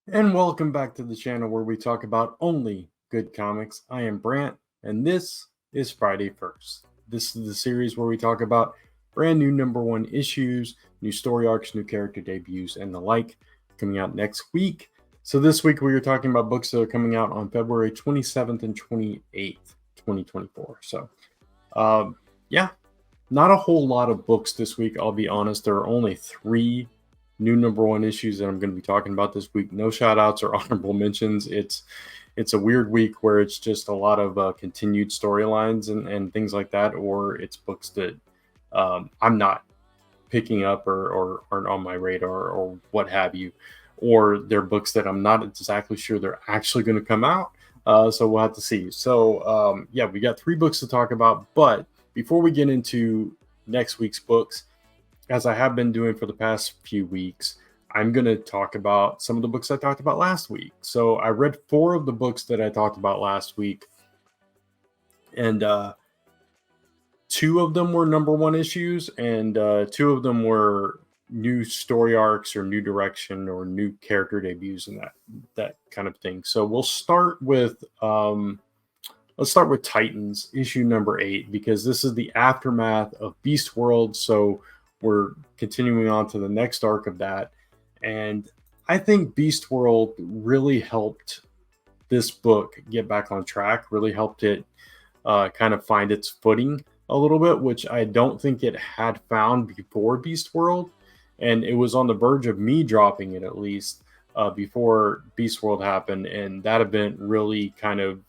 And welcome back to the channel where we talk about only good comics. I am Brant, and this is Friday First. This is the series where we talk about brand new number one issues, new story arcs, new character debuts, and the like coming out next week. So this week we are talking about books that are coming out on February 27th and 28th, 2024. So, yeah, not a whole lot of books this week, I'll be honest. There are only three new number one issues that I'm going to be talking about this week. No shout outs or honorable mentions. It's a weird week where it's just a lot of continued storylines and things like that, or it's books that I'm not picking up or aren't on my radar or what have you, or they're books that I'm not exactly sure they're actually going to come out. So we'll have to see. So yeah, we got three books to talk about, but before we get into next week's books, as I have been doing for the past few weeks, I'm going to talk about some of the books I talked about last week. So I read four of the books that I talked about last week, and two of them were number one issues, and two of them were new story arcs or new direction or new character debuts and that kind of thing. So we'll start with let's start with Titans issue number 8, because this is the aftermath of Beast World. So we're continuing on to the next arc of that. And I think Beast World really helped this book get back on track, really helped it kind of find its footing a little bit, which I don't think it had found before Beast World. And it was on the verge of me dropping it, at least before Beast World happened. And that event really kind of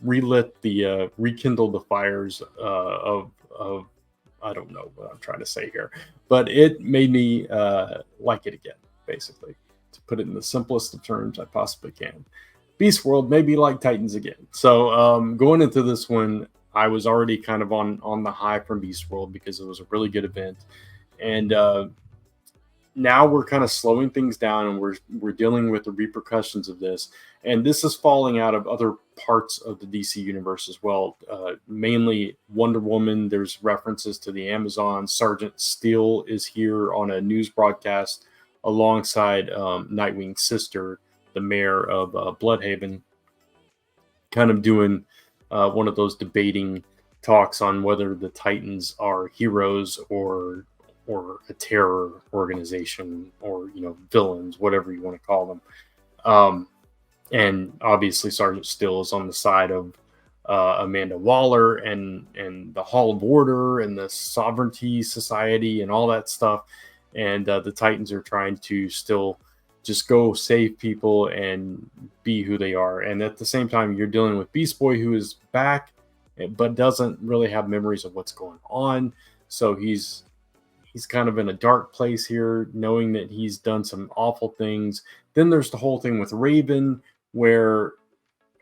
rekindled the fires of I don't know what I'm trying to say here, but it made me like it again, basically, to put it in the simplest of terms I possibly can. Beast World made me like Titans again. So going into this one, I was already kind of on the high from Beast World because it was a really good event, and now we're kind of slowing things down, and we're dealing with the repercussions of this. And this is falling out of other parts of the DC universe as well, mainly Wonder Woman. There's references to the Amazon. Sergeant Steel is here on a news broadcast alongside Nightwing's sister, the mayor of Bloodhaven, kind of doing one of those debating talks on whether the Titans are heroes or a terror organization, or villains, whatever you want to call them. And obviously Sergeant Still is on the side of Amanda Waller and the Hall of Order and the Sovereignty Society and all that stuff. And the Titans are trying to still just go save people and be who they are. And at the same time, you're dealing with Beast Boy, who is back but doesn't really have memories of what's going on. So he's kind of in a dark place here, knowing that he's done some awful things. Then there's the whole thing with Raven, where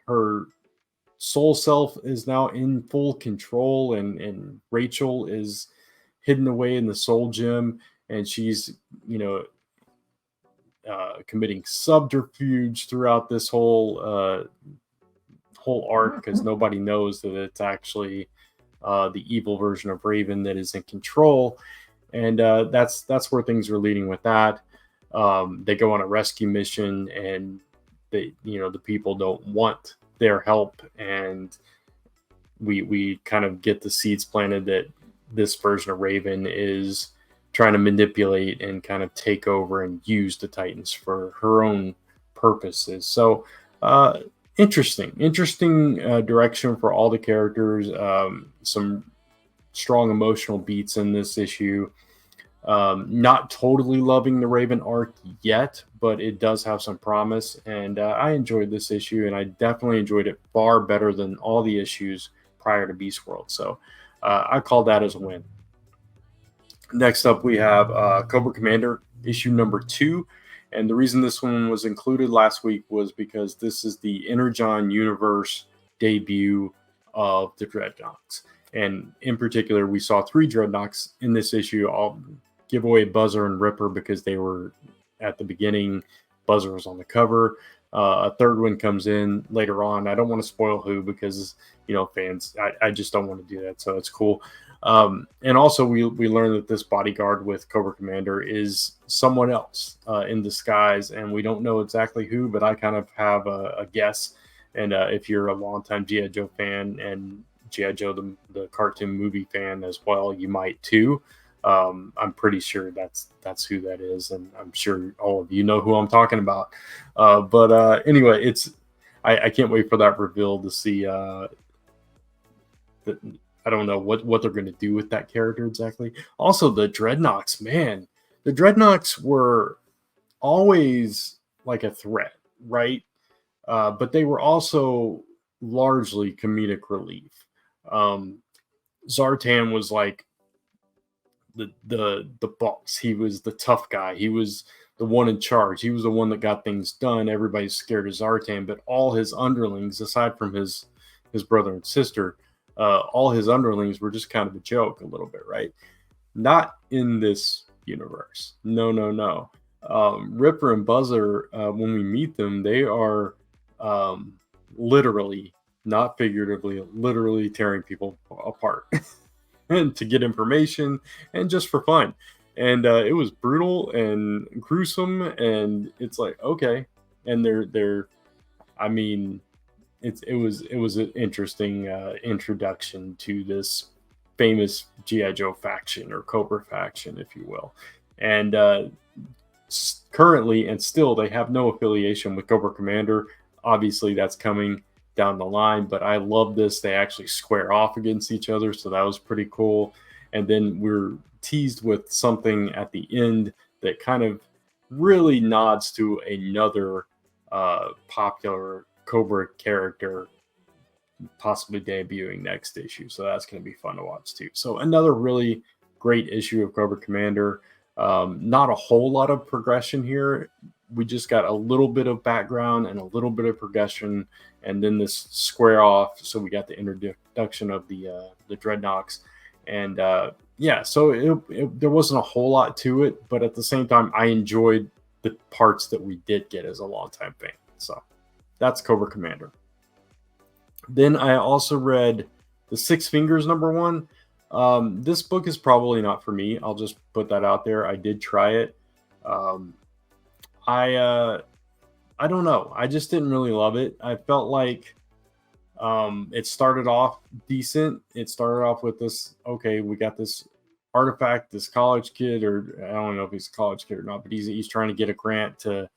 her soul self is now in full control, and Rachel is hidden away in the soul gem, and she's committing subterfuge throughout this whole arc, because nobody knows that it's actually the evil version of Raven that is in control. And that's where things are leading with that. They go on a rescue mission, and the people don't want their help, and we kind of get the seeds planted that this version of Raven is trying to manipulate and kind of take over and use the Titans for her own purposes. So interesting direction for all the characters. Some strong emotional beats in this issue. Not totally loving the Raven arc yet, but it does have some promise, and I enjoyed this issue, and I definitely enjoyed it far better than all the issues prior to Beast World. So I call that as a win. Next up, we have Cobra Commander issue number 2. And the reason this one was included last week was because this is the Energon universe debut of the Dreadnoks. And in particular, we saw 3 Dreadnoks in this issue. I'll give away Buzzer and Ripper because they were at the beginning. Buzzer was on the cover. A third one comes in later on. I don't want to spoil who, because fans, I just don't want to do that. So it's cool. And also, we learned that this bodyguard with Cobra Commander is someone else in disguise, and we don't know exactly who, but I kind of have a guess. And if you're a longtime G.I. Joe fan and G.I. Joe, the cartoon movie fan as well, you might too. I'm pretty sure that's who that is, and I'm sure all of you know who I'm talking about. But anyway, I can't wait for that reveal to see. I don't know what they're going to do with that character exactly. Also, the Dreadnoks, man, the Dreadnoks were always like a threat, right? But they were also largely comedic relief. Um, Zartan was like the boss. He was the tough guy. He was the one in charge. He was the one that got things done. Everybody's scared of Zartan, but all his underlings, aside from his brother and sister, all his underlings were just kind of a joke a little bit, right? Not in this universe. No, no, no. Ripper and Buzzer, when we meet them, they are literally, not figuratively, literally tearing people apart and to get information and just for fun. And it was brutal and gruesome, and it's like, okay. And they're I mean, it was an interesting introduction to this famous GI Joe faction, or Cobra faction, if you will. And currently and still, they have no affiliation with Cobra Commander. Obviously, that's coming down the line, but I love this. They actually square off against each other, so that was pretty cool. And then we're teased with something at the end that kind of really nods to another popular Cobra character possibly debuting next issue. So that's going to be fun to watch too. So another really great issue of Cobra Commander. Not a whole lot of progression here. We just got a little bit of background and a little bit of progression, and then this square off. So we got the introduction of the Dreadnoks, and yeah. So there wasn't a whole lot to it, but at the same time, I enjoyed the parts that we did get as a longtime fan. So that's Cobra Commander. Then I also read the Six Fingers #1. This book is probably not for me. I'll just put that out there. I did try it. I don't know. I just didn't really love it. I felt like it started off decent. It started off with this, okay, we got this artifact, this college kid, or I don't know if he's a college kid or not, but he's trying to get a grant to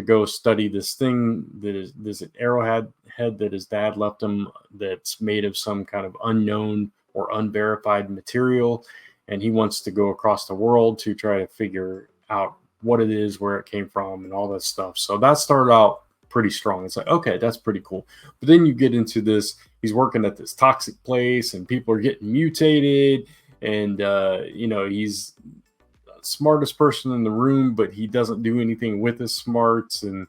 go study this thing that is this arrowhead head that his dad left him, that's made of some kind of unknown or unverified material, and he wants to go across the world to try to figure out what it is, where it came from, and all that stuff. So that started out pretty strong. It's like, okay, that's pretty cool. But then you get into this, he's working at this toxic place and people are getting mutated, and he's smartest person in the room, but he doesn't do anything with his smarts, and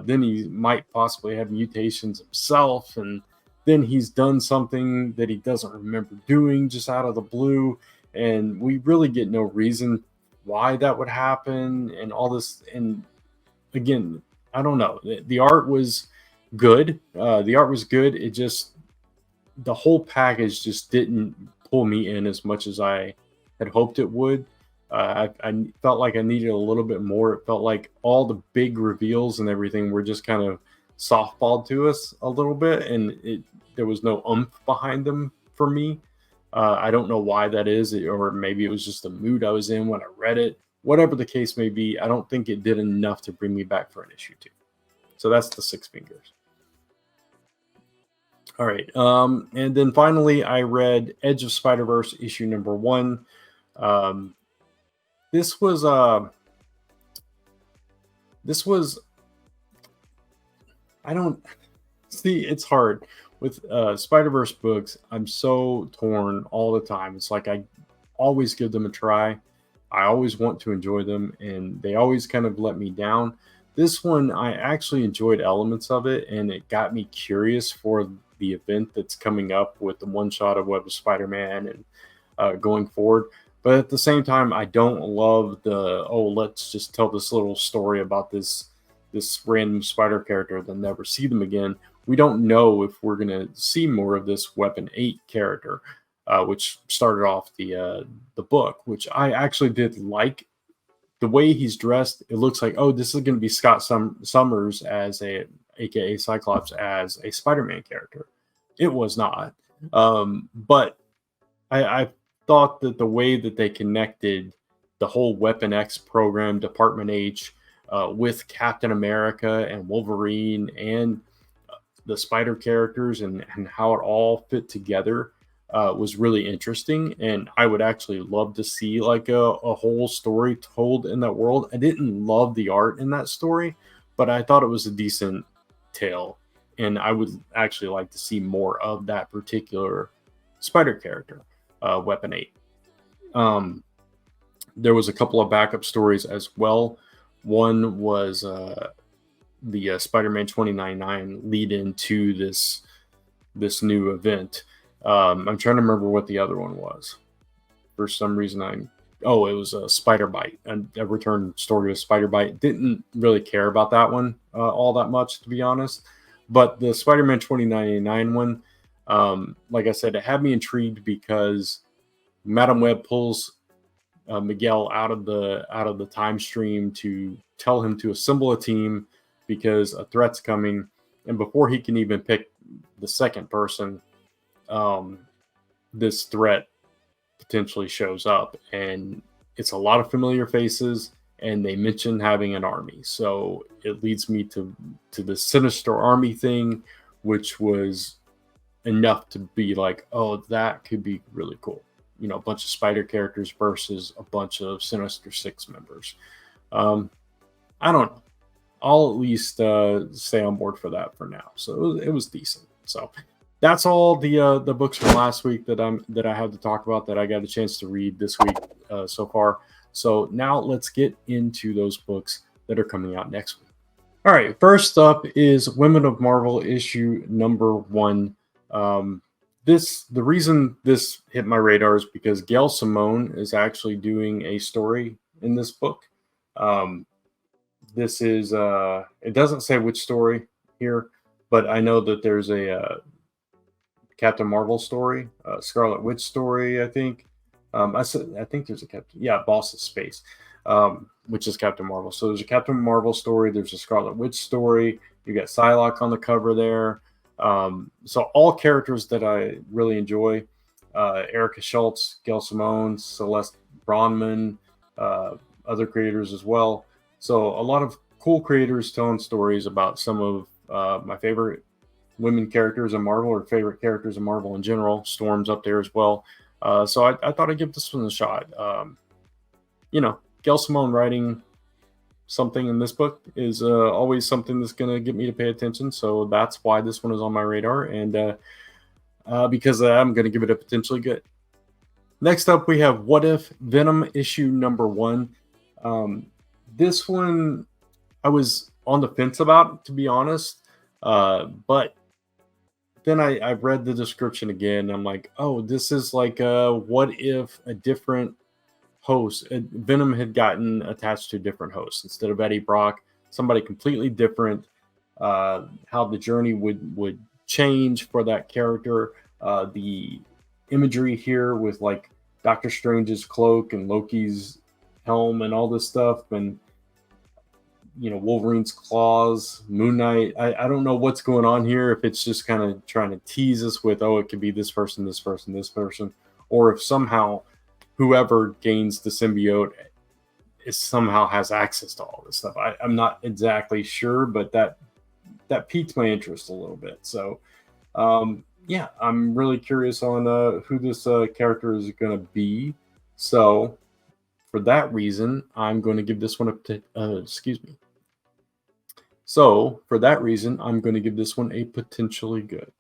then he might possibly have mutations himself, and then he's done something that he doesn't remember doing just out of the blue, and we really get no reason why that would happen and all this. And again, I don't know, the art was good. It just, the whole package just didn't pull me in as much as I had hoped it would. I felt like I needed a little bit more. It felt like all the big reveals and everything were just kind of softballed to us a little bit, and there was no oomph behind them for me. I don't know why that is, or maybe it was just the mood I was in when I read it. Whatever the case may be, I don't think it did enough to bring me back for an issue 2. So that's the Six Fingers. All right. And then finally, I read Edge of Spiderverse issue #1. This was I don't see, it's hard with Spiderverse books. I'm so torn all the time. It's like I always give them a try. I always want to enjoy them, and they always kind of let me down. This one, I actually enjoyed elements of it, and it got me curious for the event that's coming up with the one shot of Web of Spider-Man and going forward. But at the same time, I don't love let's just tell this little story about this random spider character, then never see them again. We don't know if we're going to see more of this Weapon 8 character. which started off the book, which I actually did like. The way he's dressed, it looks like, oh, this is going to be Scott Summers as aka Cyclops, as a Spider-Man character. It was not, but I thought that the way that they connected the whole Weapon X program, Department H, with Captain America and Wolverine and the Spider characters and how it all fit together was really interesting. And I would actually love to see like a whole story told in that world. I didn't love the art in that story, but I thought it was a decent tale. And I would actually like to see more of that particular Spider character, Weapon 8. There was a couple of backup stories as well. One was the Spider-Man 2099 lead into this new event. I'm trying to remember what the other one was. For some reason, it was a Spider Bite, a return story with Spider Bite. Didn't really care about that one all that much, to be honest. But the Spider-Man 2099 one, like I said, it had me intrigued because Madam Web pulls Miguel out of the time stream to tell him to assemble a team because a threat's coming, and before he can even pick the second person, this threat potentially shows up, and it's a lot of familiar faces, and they mention having an army, so it leads me to the Sinister Army thing, which was enough to be like, oh, that could be really cool. You know, a bunch of Spider characters versus a bunch of Sinister Six members. I don't know. I'll at least stay on board for that for now. So it was decent. So that's all the books from last week that I had to talk about that I got a chance to read this week so far. So now let's get into those books that are coming out next week. All right, first up is Women of Marvel issue number 1. The reason this hit my radar is because Gail Simone is actually doing a story in this book. This is it doesn't say which story here, but I know that there's a Captain Marvel story, Scarlet Witch story, I think. I think there's a Boss of Space, which is Captain Marvel. So there's a Captain Marvel story, there's a Scarlet Witch story, you got Psylocke on the cover there. So all characters that I really enjoy, Erica Schultz, Gail Simone, Celeste Bronman, other creators as well. So a lot of cool creators telling stories about some of my favorite women characters in Marvel, or favorite characters in Marvel in general. Storm's up there as well. So I thought I'd give this one a shot. Gail Simone writing something in this book is always something that's going to get me to pay attention. So that's why this one is on my radar, and because I'm going to give it a potentially good. Next up, we have What If Venom issue number 1. This one I was on the fence about, to be honest, but then I read the description again. I'm like, oh, this is like what if a different host, Venom had gotten attached to a different host instead of Eddie Brock, somebody completely different, how the journey would change for that character. The imagery here with like Doctor Strange's cloak and Loki's helm and all this stuff, and Wolverine's claws, Moon Knight. I don't know what's going on here, if it's just kind of trying to tease us with, oh, it could be this person, this person, this person, or if somehow whoever gains the symbiote somehow has access to all this stuff. I'm not exactly sure, but that piqued my interest a little bit. So I'm really curious on who this character is going to be. So for that reason, I'm going to give this one So for that reason, I'm going to give this one a potentially good.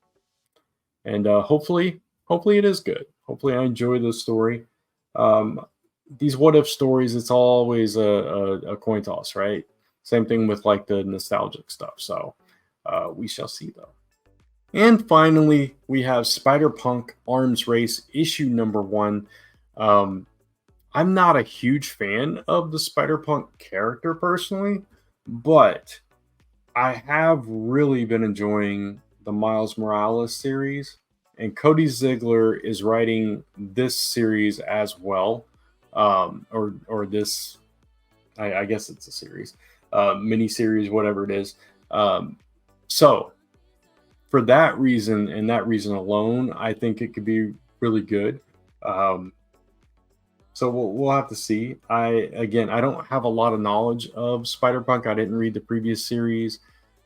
And hopefully it is good. Hopefully I enjoy the story. These what if stories, it's always a coin toss, right? Same thing with like the nostalgic stuff. So we shall see though. And finally, we have SpiderPunk Arms Race issue number 1. I'm not a huge fan of the SpiderPunk character personally, but I have really been enjoying the Miles Morales series. and Cody Ziglar is writing this series as well, or this. I guess it's a series, mini series, whatever it is. So for that reason and that reason alone, I think it could be really good. So we'll have to see. I don't have a lot of knowledge of SpiderPunk. I didn't read the previous series,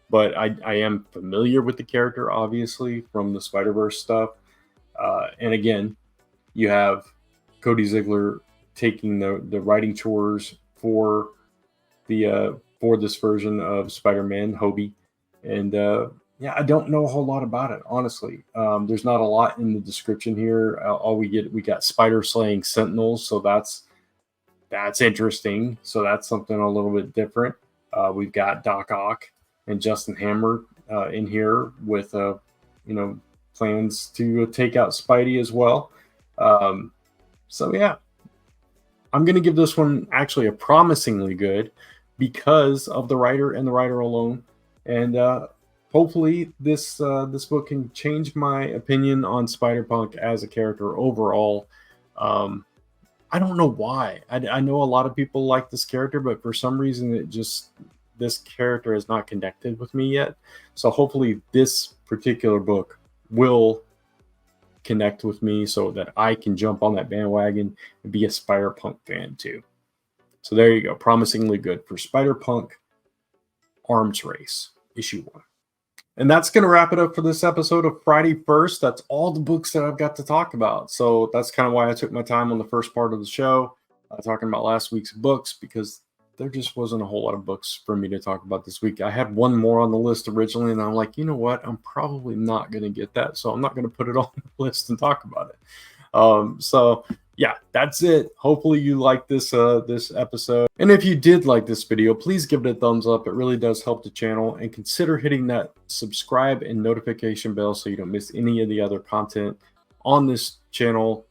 but I am familiar with the character, obviously, from the Spiderverse stuff. And again, you have Cody Ziglar taking the writing chores for this version of Spider-Man, Hobie, and yeah, I don't know a whole lot about it, honestly. There's not a lot in the description here. All we got spider slaying sentinels, so that's interesting. So that's something a little bit different. We've got Doc Ock and Justin Hammer in here with plans to take out Spidey as well. So yeah, I'm going to give this one actually a promisingly good because of the writer and the writer alone, and hopefully this book can change my opinion on Spider-Punk as a character overall. I don't know why. I know a lot of people like this character, but for some reason this character has not connected with me yet. So hopefully this particular book will connect with me so that I can jump on that bandwagon and be a Spider-Punk fan too. So there you go. Promisingly good for Spider-Punk Arms Race, issue 1. And that's going to wrap it up for this episode of Friday First. That's all the books that I've got to talk about. So that's kind of why I took my time on the first part of the show, talking about last week's books, because there just wasn't a whole lot of books for me to talk about this week. I had one more on the list originally, and I'm like, you know what? I'm probably not going to get that, so I'm not going to put it on the list and talk about it. So yeah, that's it. Hopefully you liked this episode. And if you did like this video, please give it a thumbs up. It really does help the channel. And consider hitting that subscribe and notification bell so you don't miss any of the other content on this channel,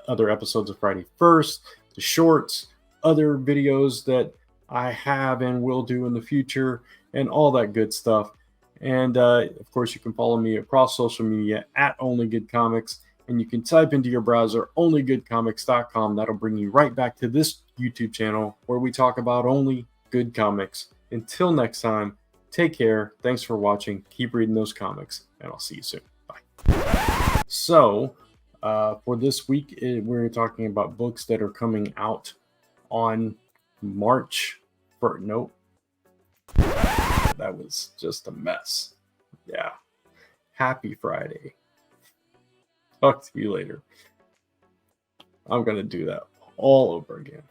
other episodes of Friday First, the shorts, other videos that I have and will do in the future, and all that good stuff. And of course, you can follow me across social media at Only Good Comics. And you can type into your browser onlygoodcomics.com. That'll bring you right back to this YouTube channel where we talk about only good comics. Until next time, take care. Thanks for watching. Keep reading those comics, and I'll see you soon. Bye. So, for this week, we're talking about books that are coming out on March 1st. Nope. That was just a mess. Yeah. Happy Friday. Talk to you later. I'm going to do that all over again.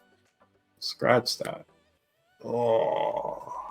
Scratch that. Oh.